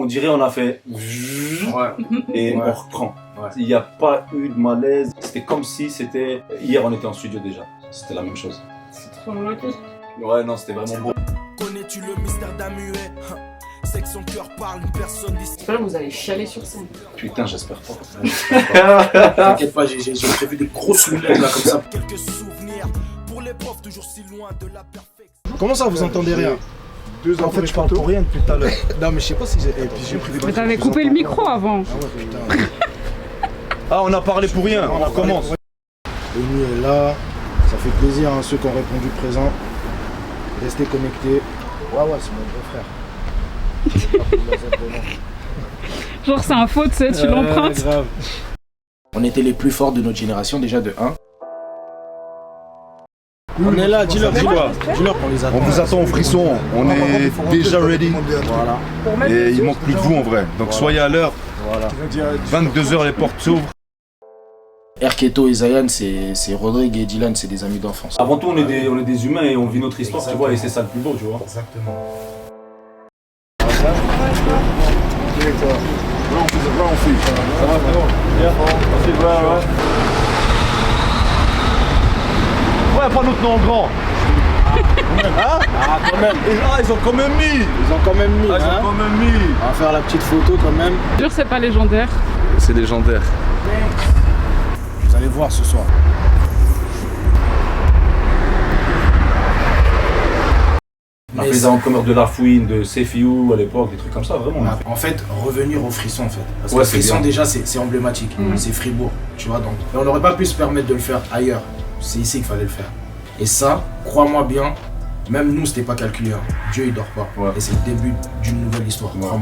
on dirait on a fait et on reprend. Il n'y a pas eu de malaise. C'était comme si c'était... Hier, on était en studio déjà. C'était la même chose. C'est trop romantique. Ouais, non, c'était vraiment beau. Connais-tu le mystère d'un muet? C'est que son cœur parle, une personne d'ici. J'espère que vous allez chialer sur scène. Putain, j'espère pas. T'inquiète pas, j'ai prévu des grosses lunettes là comme ça. Quelques souvenirs pour les profs, toujours si loin de la perfection. Comment ça, vous entendez rien? En fait, je parle pour rien depuis tout à l'heure. Non, mais je sais pas si j'ai. Et puis j'ai pris des. Mais t'avais coupé le micro avant. Ah ouais, putain. Ah, on a parlé pour rien, on recommence. Amy est là, ça fait plaisir à ceux qui ont répondu présent. Restez connectés. Ouais, c'est mon beau frère. Genre c'est un faux, tu sais, tu l'empruntes. Grave. On était les plus forts de notre génération, déjà de 1. On est là, dis-leur, on les attend. On vous attend au frisson, on est déjà ready. Voilà. Et il manque plus que vous en vrai. Donc soyez à l'heure. Voilà. 22h, les portes s'ouvrent. Erketo et Zayan, c'est Rodrigue et Dylan, c'est des amis d'enfance. Avant tout, on est des humains et on vit notre histoire, tu vois, et c'est ça le plus beau, tu vois. Exactement. Ça va, frérot? Bien, ouais, pas notre nom grand. Ah, quand même. Ils ont quand même mis. Ils ont quand même mis. On va faire la petite photo quand même. Jure, c'est pas légendaire. C'est légendaire. Vous allez voir ce soir. On a fait les avant-premières de La Fouine, de Sefiou à l'époque, des trucs comme ça, vraiment. En fait, revenir au frisson en fait. Parce Ouais, que c'est frisson bien. déjà c'est emblématique, c'est Fribourg, tu vois donc. Mais on n'aurait pas pu se permettre de le faire ailleurs. C'est ici qu'il fallait le faire. Et ça, crois-moi bien, même nous c'était pas calculé. Hein. Dieu il dort pas. Ouais. Et c'est le début d'une nouvelle histoire, crois-moi.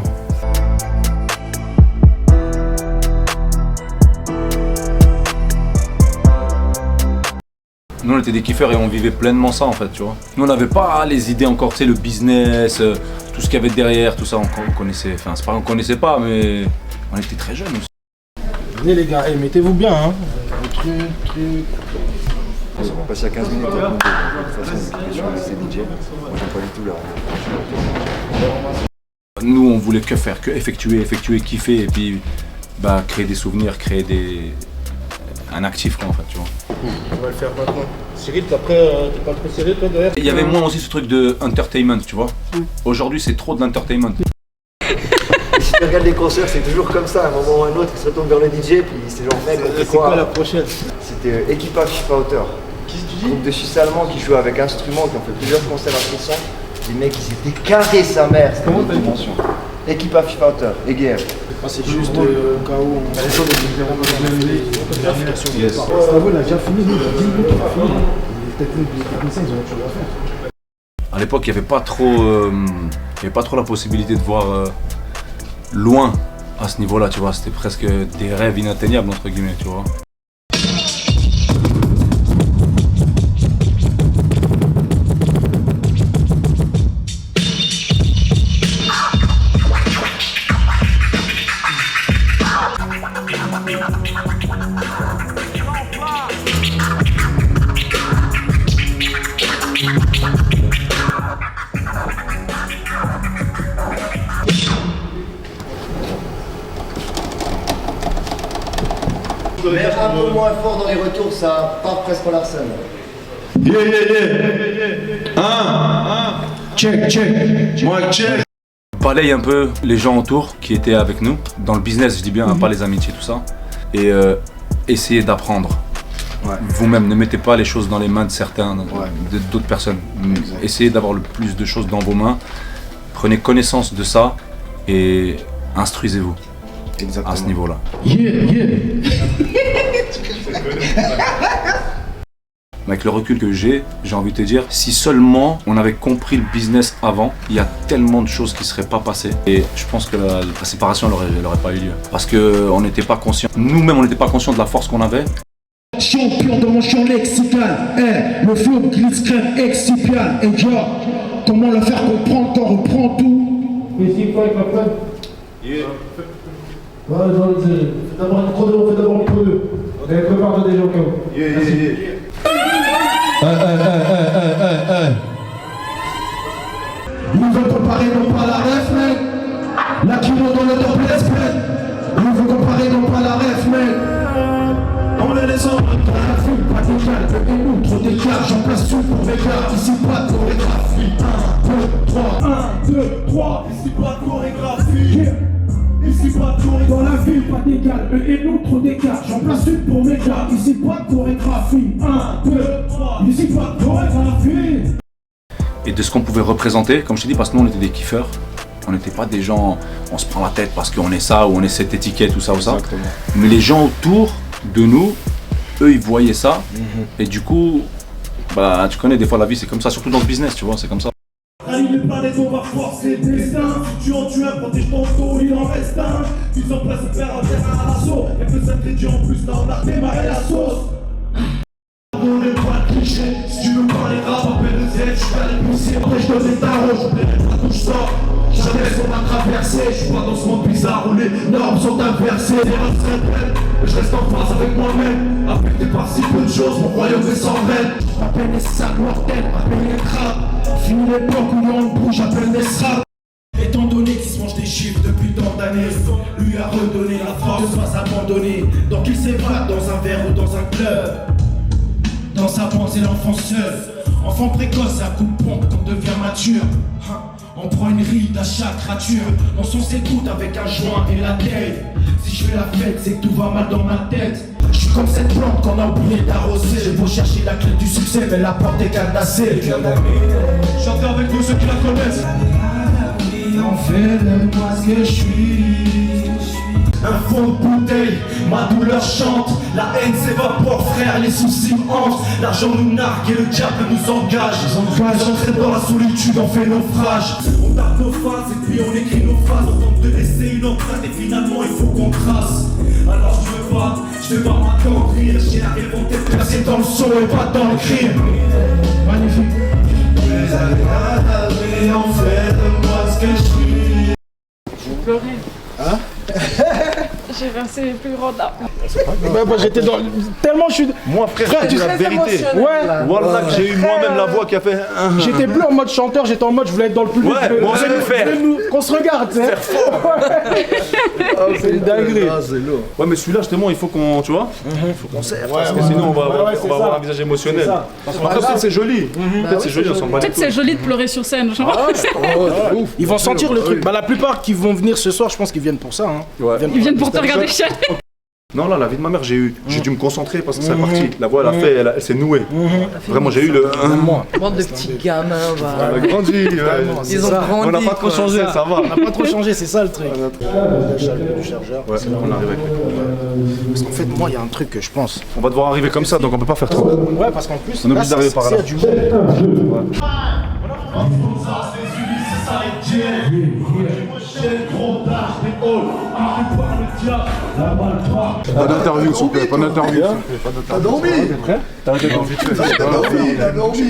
Nous on était des kiffeurs et on vivait pleinement ça en fait, tu vois. Nous on n'avait pas les idées encore, tu sais, le business, tout ce qu'il y avait derrière, tout ça, on connaissait, enfin c'est pas qu'on connaissait pas, mais on était très jeunes aussi. Venez les gars, mettez-vous bien hein. Le truc. On va passer à 15 minutes. De toute façon, c'est DJ. Moi j'aime pas du tout là. Nous on voulait que faire, que effectuer, kiffer et puis bah, créer des souvenirs, un actif quoi en fait, tu vois. On va le faire maintenant. Cyril, t'es pas trop serré toi derrière? Il y avait moins aussi ce truc de entertainment, tu vois. Aujourd'hui c'est trop de l'entertainment. Si tu regardes les concerts, c'est toujours comme ça, à un moment ou à un autre, ils se retournent vers le DJ, puis c'est genre mec, on fait C'est quoi quoi la prochaine? C'était Equipa FIFA Auteur. Groupe de Suisse allemand qui joue avec instruments, qui ont fait plusieurs concerts à frisson. Les mecs, ils étaient carrés sa mère. Comment t'as dimension? Equipa FIFA Auteur, EGF. Moi c'est juste au cas où on a les choses de Yes. il a déjà fini, il a 10 minutes qu'il a fini. Les techniciens, ils ont autre chose à faire. À l'époque, il n'y avait pas trop la possibilité de voir loin à ce niveau-là, tu vois. C'était presque des rêves inatteignables, entre guillemets, tu vois. Mais un peu moins fort dans les retours, ça part presque en Larsen. Check. Moi check. Balaye un peu les gens autour qui étaient avec nous, dans le business, je dis bien, pas les amitiés, tout ça. Et essayez d'apprendre. Ouais. Vous-même, ne mettez pas les choses dans les mains de certains, d'autres personnes. Exact. Essayez d'avoir le plus de choses dans vos mains. Prenez connaissance de ça et instruisez-vous Exactement. à ce niveau-là. Avec le recul que j'ai envie de te dire, si seulement on avait compris le business avant, il y a tellement de choses qui ne seraient pas passées. Et je pense que la séparation n'aurait pas eu lieu. Parce qu'on n'était pas conscients, nous-mêmes on n'était pas conscients de la force qu'on avait. Champion dans mon champ lexical, le flow glisse crème excipial. Et genre, comment le faire comprendre quand on reprend tout? Mais c'est quoi avec ma femme? Ouais, fais d'abord le micro 2, on fait d'abord le micro 2. Ok, prépare-toi déjà au cas où. Nous on préparer non pas la ref, mec. La kilo dans le top l'espèce. Nous vous comparer non pas la ref, mais on est les hommes dans la ville, pas d'égal, et nous trop d'écart, j'en place tout pour mes gars, ici pas de chorégraphie. 1, 2, 3, ici pas de chorégraphie. Ici pas de chorégraphie. Dans la ville, pas d'égal, eux et nous trop d'écart, j'en place une pour mes gars, ici pas de chorégraphie. 1, 2, 3, ici pas de chorégraphie. Et de ce qu'on pouvait représenter, comme je t'ai dit, parce que nous on était des kiffeurs. On n'était pas des gens, on se prend la tête parce qu'on est ça ou on est cette étiquette ou ça ou ça. Exactement. Mais les gens autour de nous, eux ils voyaient ça. Et du coup, bah tu connais des fois la vie c'est comme ça, surtout dans le business, tu vois, c'est comme ça. Rallume les planètes, on va forcer le destin. Si tu en tues un, protège ton dos, il en reste un. Tu en place de faire un terrain à l'assaut. Et peu d'ingrédients en plus, là on a démarré la sauce. On n'est pas cliché. Si tu veux parler rap, appelle le Z, je suis pas les poussées. Après je donne des tarots, j'oublierai pas d'où je sors. Jamais on m'a traversé, je suis pas dans ce monde bizarre où les normes sont inversées. Les rats se répètent, mais je reste en phase avec moi-même. Affecté par si peu de choses, mon royaume est sans veine. J'appelle les sacs mortels, appelle les crabes. Fini l'époque où on bouge, j'appelle les srabs. Étant donné qu'il se mange des chiffres depuis tant d'années, lui a redonné la force de ne pas abandonner. Donc il s'évade dans un verre ou dans un club. Dans sa bande, c'est l'enfant seul. Enfant précoce, c'est un coup de pompe qu'on devient mature. On prend une ride à chaque rature. Mon son s'écoute avec un joint et la tête. Si je fais la fête, c'est que tout va mal dans ma tête. Je suis comme cette plante qu'on a oublié d'arroser. J'ai beau chercher la clé du succès, mais la porte est cadenassée. Chantez avec nous ceux qui la connaissent. En fait de moi ce que je suis. Un fond de bouteille, ma douleur chante. La haine s'évapore, frère, les soucis hantent. L'argent nous nargue et le diable nous engage. J'entrais dans la solitude, on fait naufrage. On tape nos faces et puis on écrit nos phrases. On tente de laisser une empreinte et finalement il faut qu'on trace. Alors je vais pas m'attendrir. J'ai la réponse percée dans le son et pas dans le crime. Magnifique. Mais en fait de moi ce que je suis. J'ai pleuré. Hein? J'ai versé les plus grands larmes. Bah, moi j'étais dans. Tellement je suis. Moi frère, tu sais la vérité. Ouais. Voilà que j'ai eu moi-même la voix qui a fait. J'étais plus en mode chanteur, j'étais en mode je voulais être dans le public. Ouais, moi aussi le faire. Qu'on se regarde, tu sais. C'est une dinguerie. Ouais, mais celui-là justement, il faut qu'on, tu vois, il faut qu'on serre parce que sinon on va avoir un visage émotionnel. Parce que peut-être c'est joli. Peut-être c'est joli, on s'en bat. Peut-être c'est joli de pleurer sur scène, genre. Ils vont sentir le truc. Bah la plupart qui vont venir ce soir, je pense qu'ils viennent pour ça. Ils viennent pour te regarder chialer. Non, là, la vie de ma mère, j'ai dû me concentrer parce que c'est parti. La voix, elle s'est nouée. Vraiment, j'ai eu le. Bande de petits gamins, on a grandi. Ils ont grandi. On n'a pas trop changé, ça va. On n'a pas trop changé, c'est ça le truc. Le chargeur. Ouais, on arrive avec. Parce qu'en fait, moi, il y a un truc que je pense. On va devoir arriver comme ça, donc on peut pas faire trop. Ouais, parce qu'en plus, on est obligé d'arriver par là. Du Pas d'interview, s'il vous plaît, pas d'interview. T'as dormi? T'as dormi. T'as dormi?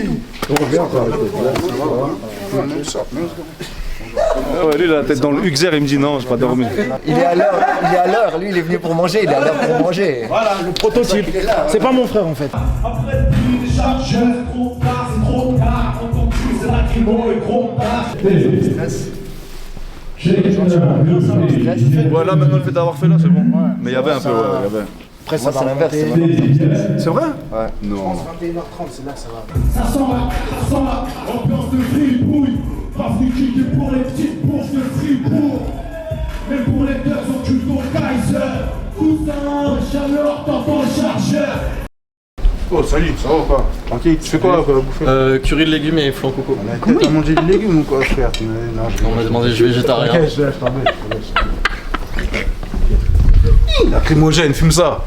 Ouais, lui, il a la tête dans le Uxer, il me dit non, j'ai pas dormi. Il est à l'heure, lui il est venu pour manger, il est à l'heure pour manger. Voilà, le prototype. C'est pas mon frère en fait. Après le chargeur, c'est trop tard, c'est trop tard. Quand on tue, c'est lacrymo et gros tard. Voilà, maintenant le fait d'avoir fait là, c'est bon. Mais il y avait un peu, ouais, il y avait. Après, ça Moi c'est va l'inverse, remonter. C'est vrai? Ouais. Non. 21h30, c'est là que ça va. Ça sent la ambiance de fripouille. Pas venu kicker pour les petites bourses de Fribourg. Même pour les deux occultes au Kaiser. Cousin, chaleur, t'entends le chargeur. Oh, salut, ça va ou pas? Tranquille, tu fais quoi à bouffer? Curry de légumes et flan coco. T'as mangé des légumes ou quoi, frère? On m'a demandé, je suis végétarien. Ok, je laisse tomber. Lacrymogène, fume ça.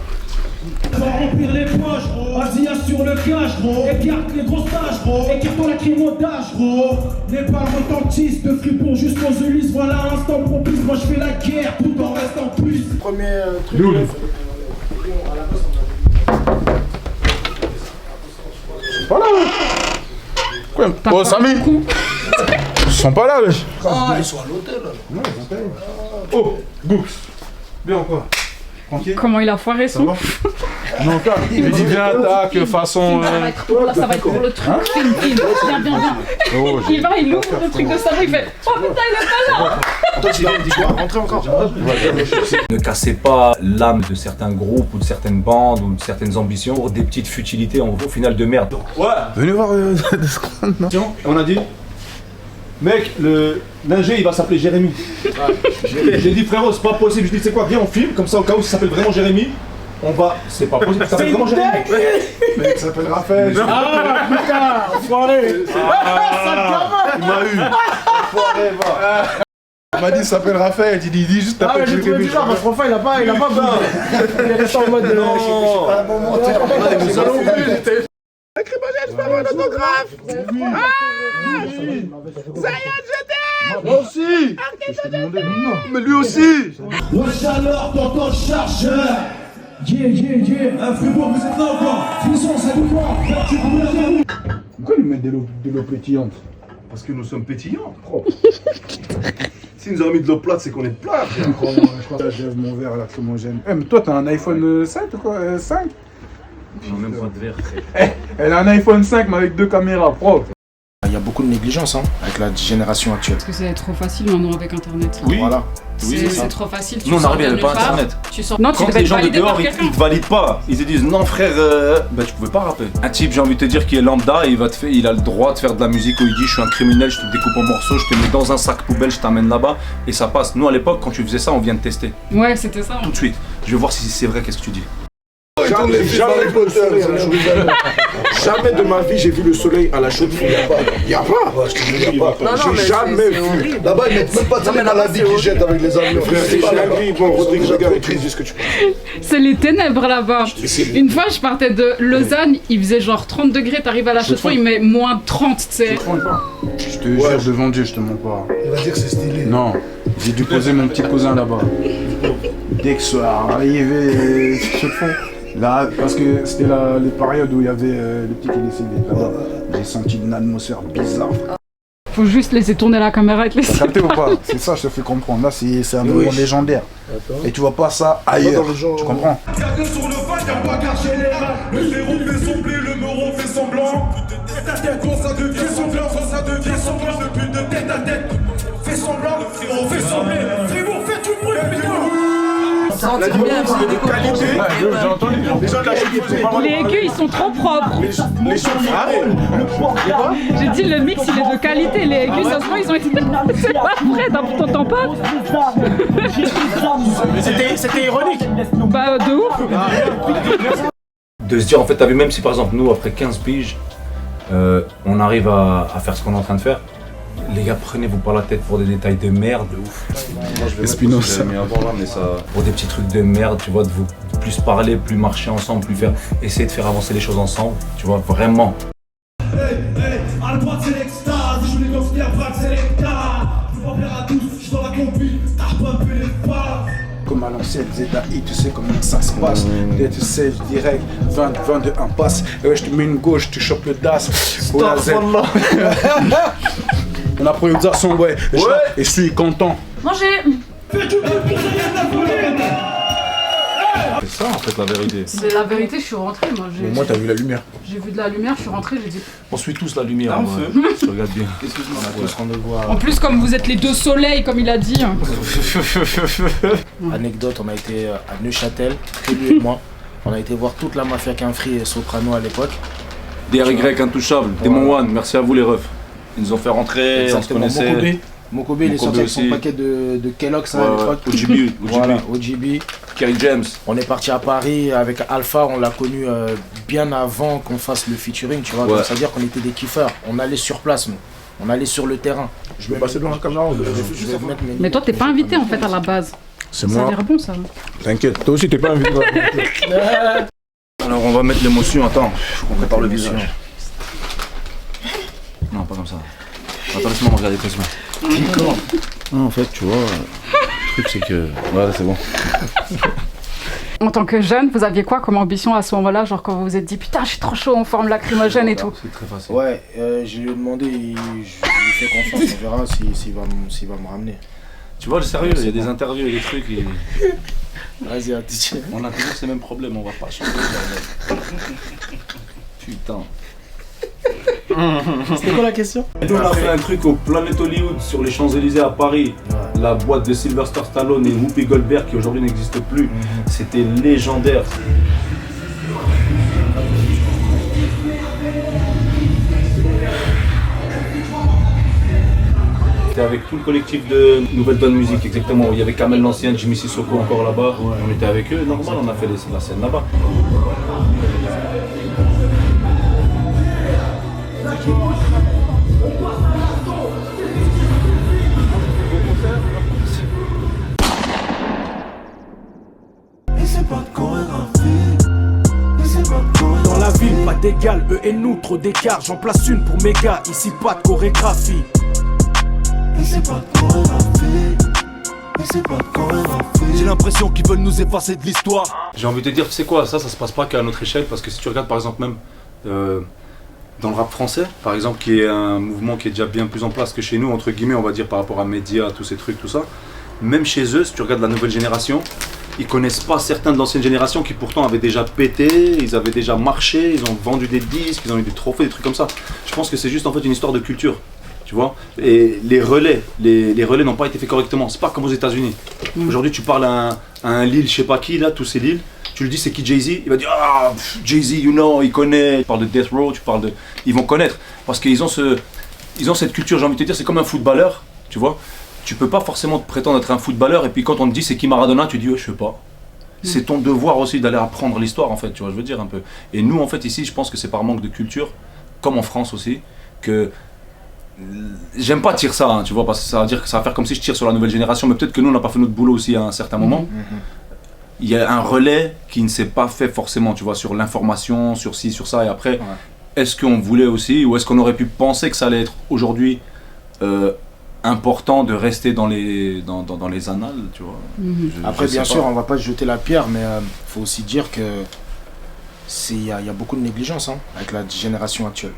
On va remplir les poches, gros. Vas-y, assure le cash, gros. Écarte les grosses tâches, gros. Écartons la crimontage, gros. Les balles retentissent de Fribourg jusqu'aux Ulysses. Voilà un instant propice. Moi, je fais la guerre tout en restant plus. Premier truc. Voilà. Quoi? Oh, Samy. Ils sont pas là, wesh. Ah, ils sont à l'hôtel. Oh, Gooks. Bien ou quoi? Tranquille. Comment il a foiré son. Non, il dit viens, attaque, façon. Ça va être pour, là, ça va être pour le truc. Film. Viens. Oh, Il va, il ouvre le truc de sa main, il fait oh putain, il est pas là. Toi, tu dis quoi? Rentrez encore. Ne cassez pas l'âme de certains groupes ou de certaines bandes ou de certaines ambitions pour des petites futilités au final de merde. Ouais. Venez voir Discord, non? On a dit. Mec, l'ingé il va s'appeler Jérémy. J'ai dit frérot, c'est pas possible. Je dis, tu sais quoi, viens on filme, comme ça au cas où ça s'appelle vraiment Jérémy. On va. C'est pas possible, ça s'appelle vraiment Jérémy. Mec, ça s'appelle Raphaël. Ah putain, enfoiré. Il m'a eu. Enfoiré, va. Il m'a dit, ça s'appelle Raphaël. Il dit juste Ah, t'appelles mais j'ai trouvé Jérémy. bizarre parce qu'enfin, il a pas bougé. Il est resté en mode. Non. Pas un moment terme. Il nous a fait- Moi aussi. Mais lui aussi. Wesh alors, tonton chargeur. Un fribourg, vous êtes là ou quoi? Frisson, c'est nous quoi? Tu peux Pourquoi ils mettent de l'eau pétillante? Parce que nous sommes pétillants. S'ils nous ont mis de l'eau plate, c'est qu'on est plat. Je crois que je lève mon verre lacrymogène. Eh, mais toi, t'as un iPhone 5 ou quoi 5? J'ai même pas de verre. Elle a un iPhone 5 mais avec 2 caméras propres. Il y a beaucoup de négligence avec la génération actuelle. Parce que c'est trop facile maintenant avec internet. Oui. Voilà. C'est trop facile. Nous on arrive, il n'y avait pas internet. Non, tu Quand devais les être gens de validé par dehors, ils quelqu'un. te valident pas. Ils te disent non frère, bah tu pouvais pas rapper. Un type, j'ai envie de te dire, qui est lambda, il a le droit de faire de la musique où il dit je suis un criminel, je te découpe en morceaux, je te mets dans un sac poubelle, je t'amène là-bas et ça passe. Nous à l'époque, quand tu faisais ça, on vient de tester. Ouais, c'était ça. Tout de suite. Je vais voir si c'est vrai, qu'est-ce que tu dis. Jamais de ma vie j'ai vu le soleil à la chaude. Il y a pas. J'ai jamais vu. Là-bas ils mettent même pas de maladie qu'ils jettent avec les avions. Bon, Rodrigue, regarde, dis ce que tu penses. C'est les ténèbres là-bas. Une fois, je partais de Lausanne, il faisait genre 30 degrés, t'arrives à la Chaux-de-Fonds, il met moins 30, tu sais. Je te jure devant Dieu, je te mens pas. Il va dire que c'est stylé. Non, j'ai dû poser mon petit cousin là-bas. Dès que je suis arrivé, là, parce que c'était les périodes où il y avait le petit qui décédait là-bas. J'ai senti une atmosphère bizarre. Faut juste laisser tourner la caméra et te laisser. T'as capté ou pas? C'est ça, je te fais comprendre. Là, c'est un moment légendaire. Et tu vois pas ça ailleurs. Tu comprends? Regardez sur le van, y'a pas qu'un général. Le héros fait son blé, le meuron fait semblant. Tête à tête, quand ça devient semblant, quand ça devient semblant. Le but de tête à tête, fait semblant, on fait sembler. Fribourg, fais du bruit, putain. Sentir bien, c'est des qualité. J'ai entendu. Déjà, la chose, Les aigus, ils sont trop propres. les choses. J'ai dit le mix, il est de qualité. Les aigus, ça se voit, ils ont été. C'est pas vrai, t'entends pas? C'était ironique. Bah, de ouf. De se dire en fait, t'as vu, même si par exemple nous après 15 piges, on arrive à faire ce qu'on est en train de faire, les gars, prenez-vous pas la tête pour des détails de merde. Ouf. Moi je vais Spinoza. mis avant là, mais ça. Pour des petits trucs de merde, tu vois, de vous plus parler, plus marcher ensemble, plus faire. Essayer de faire avancer les choses ensemble, tu vois, vraiment. À droite c'est l'extase, je voulais construire à droite c'est l'extase. Je veux pas plaire à tous, je suis dans la combi, t'as pas un peu les pas. Comme à l'ancienne ZAI, tu sais comment ça se passe. D'être 16 direct, 22 en passe. Je te mets une gauche, tu chopes le DAS. Pour la Z. On a priorisation, ouais. Et je suis content. Manger. C'est ça en fait la vérité. C'est la vérité, je suis rentrée, moi. Moi, t'as vu la lumière. J'ai vu de la lumière, je suis rentrée, j'ai dit. On suit tous la lumière. En fait. Je regarde bien. On a tous rendez-vous En plus, comme vous êtes les deux soleils, comme il a dit. Anecdote, on a été à Neuchâtel, lui et moi. On a été voir toute la mafia Quinfri et Soprano à l'époque. DRY intouchable, Démon One, merci à vous les refs. Ils nous ont fait rentrer, on se connaissait. Mokobe, il est sorti avec son paquet de Kellogg's à l'époque. OGB. Voilà, OGB. Kerry James. On est parti à Paris avec Alpha, on l'a connu bien avant qu'on fasse le featuring, tu vois. Donc, c'est-à-dire qu'on était des kiffeurs. On allait sur place, nous. On allait sur le terrain. Je vais passer devant la caméra. Mais toi, t'es pas invité en fait à la base. C'est Ça a moi. l'air bon ça. T'inquiète, toi aussi t'es pas invité. Alors on va mettre l'émotion, attends, faut qu'on prépare le visage. Non, pas comme ça. Attends, laisse-moi me regarder, laisse-moi. Non, en fait, tu vois, le truc c'est que... Voilà, c'est bon. En tant que jeune, vous aviez quoi comme ambition à ce moment-là? Genre quand vous vous êtes dit putain, je suis trop chaud, on forme lacrymogène et tout. C'est très facile. Ouais, je lui ai demandé, je lui fais confiance, on verra s'il va me ramener. Tu vois, le sérieux, il y a des interviews et des trucs. Vas-y, DJ. On a toujours ces mêmes problèmes, on va pas changer. Putain. C'était quoi la question? On a fait un truc au Planet Hollywood sur les Champs-Élysées à Paris. La boîte de Sylvester Stallone et Whoopi Goldberg qui aujourd'hui n'existe plus. C'était légendaire. C'était avec tout le collectif de Nouvelle Donne Musique, exactement. Il y avait Kamel l'Ancien, Jimmy Sissoko encore là-bas. On était avec eux, normal, on a fait la scène là-bas. Dans la ville, pas d'égal, eux et nous, trop d'écart. J'en place une pour mes gars, ici pas de chorégraphie. Ici pas de chorégraphie. Ici pas de chorégraphie. J'ai l'impression qu'ils veulent nous effacer de l'histoire. J'ai envie de te dire, tu sais quoi, ça se passe pas qu'à notre échelle, parce que si tu regardes par exemple même dans le rap français, par exemple, qui est un mouvement qui est déjà bien plus en place que chez nous, entre guillemets, on va dire par rapport à médias, tous ces trucs, tout ça, même chez eux, si tu regardes la nouvelle génération, ils connaissent pas certains de l'ancienne génération qui pourtant avaient déjà pété, ils avaient déjà marché, ils ont vendu des disques, ils ont eu des trophées, des trucs comme ça. Je pense que c'est juste en fait une histoire de culture, tu vois. Et les relais n'ont pas été faits correctement. C'est pas comme aux États-Unis. Aujourd'hui, tu parles à un Lil, je sais pas qui là, tous ces Lil, tu lui dis c'est qui Jay-Z, il va dire ah Jay-Z, you know, il connaît. Tu parles de Death Row, ils vont connaître parce qu'ils ont cette culture. J'ai envie de te dire, c'est comme un footballeur, tu vois. Tu peux pas forcément te prétendre être un footballeur et puis quand on te dit c'est qui Maradona, tu dis ouais, je sais pas. C'est ton devoir aussi d'aller apprendre l'histoire en fait, tu vois, je veux dire un peu. Et nous en fait ici, je pense que c'est par manque de culture, comme en France aussi, que j'aime pas tirer ça, hein, tu vois, parce que ça va dire que ça va faire comme si je tire sur la nouvelle génération, mais peut-être que nous on n'a pas fait notre boulot aussi à un certain moment. Il y a un relais qui ne s'est pas fait forcément, tu vois, sur l'information, sur ci, sur ça, et après, est-ce qu'on voulait aussi, ou est-ce qu'on aurait pu penser que ça allait être aujourd'hui important de rester dans les annales, tu vois. Après, bien sûr, on va pas se jeter la pierre, mais faut aussi dire que il y a beaucoup de négligence avec la génération actuelle.